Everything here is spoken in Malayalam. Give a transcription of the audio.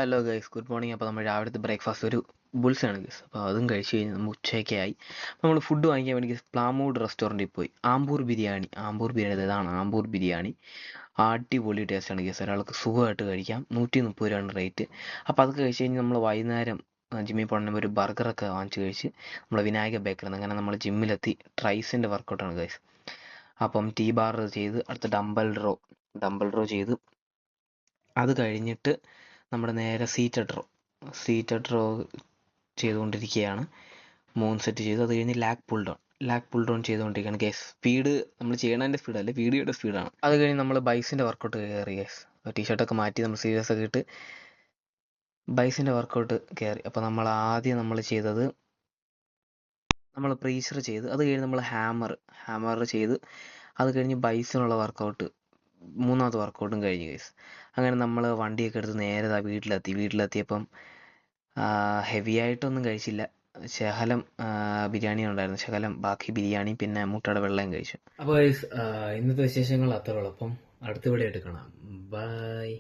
Hello guys, good morning. അപ്പോൾ നമ്മൾ രാവിലത്തെ ബ്രേക്ക്ഫാസ്റ്റ് ഒരു ബുൾസയാണ് ഗൈസ്. അപ്പോൾ അതും കഴിച്ച് കഴിഞ്ഞ് നമ്മൾ ഉച്ചയൊക്കെ ആയി. അപ്പോൾ നമ്മൾ ഫുഡ് വാങ്ങിക്കാൻ വേണ്ടി പ്ലാമൂഡ് റെസ്റ്റോറൻറ്റിൽ പോയി. ആമ്പൂർ ബിരിയാണി ഇതാണ് ആമ്പൂർ ബിരിയാണി. അടിപൊളി ടേസ്റ്റാണ് ഗൈസ്. ഒരാൾക്ക് സുഖമായിട്ട് കഴിക്കാം. 130 രൂപയാണ് റേറ്റ്. അപ്പോൾ അതൊക്കെ കഴിച്ച് കഴിഞ്ഞ് നമ്മൾ വൈകുന്നേരം ജിമ്മിൽ പോകണമെങ്കിൽ ഒരു ബർഗറൊക്കെ വാങ്ങിച്ച് കഴിച്ച് നമ്മൾ വിനായക ബേക്കറിൽ അങ്ങനെ നമ്മൾ ജിമ്മിലെത്തി. ട്രൈസിൻ്റെ വർക്കൗട്ടാണ് ഗൈസ്. അപ്പം ടീ ബാർ ചെയ്ത് അടുത്ത ഡംബൽ റോ ചെയ്ത് അത് കഴിഞ്ഞിട്ട് നമ്മുടെ നേരെ സീറ്റഡ് റോ ചെയ്തുകൊണ്ടിരിക്കുകയാണ്. 3 സെറ്റ് ചെയ്തു. അത് കഴിഞ്ഞ് ലാഗ് പുൾ ഡൗൺ ചെയ്തുകൊണ്ടിരിക്കുകയാണ് ഗൈസ്. സ്പീഡ് നമ്മൾ ചെയ്യണതിൻ്റെ സ്പീഡല്ല, വീഡിയോയുടെ സ്പീഡാണ്. അത് കഴിഞ്ഞ് നമ്മൾ ബൈസിൻ്റെ വർക്കൗട്ട് കയറി ഗൈസ്. ടീഷർട്ടൊക്കെ മാറ്റി നമ്മൾ സീരിയസ് ഒക്കെ ഇട്ട് ബൈസിൻ്റെ വർക്കൗട്ട് കയറി. അപ്പോൾ നമ്മൾ ചെയ്തത് നമ്മൾ പ്രീഷർ ചെയ്ത്, അത് കഴിഞ്ഞ് നമ്മൾ ഹാമർ ചെയ്ത്, അത് കഴിഞ്ഞ് ബൈസിനുള്ള വർക്കൗട്ട്, മൂന്നാമത്തെ വർക്കൗട്ടും കഴിഞ്ഞു ഗൈസ്. അങ്ങനെ നമ്മൾ വണ്ടിയൊക്കെ എടുത്ത് നേരെ ദാ വീട്ടിലെത്തിയപ്പം ഹെവി ആയിട്ടൊന്നും കഴിച്ചില്ല. ശകലം ബിരിയാണി ഉണ്ടായിരുന്നു, ശകലം ബാക്കി ബിരിയാണി പിന്നെ മുട്ടയുടെ വെള്ളയും കഴിച്ചു. അപ്പോൾ ഇന്നത്തെ വിശേഷങ്ങൾ അത്രേ ഉള്ളൂ. അപ്പം അടുത്ത വീഡിയോ ആയിട്ട് കാണാം. ബൈ.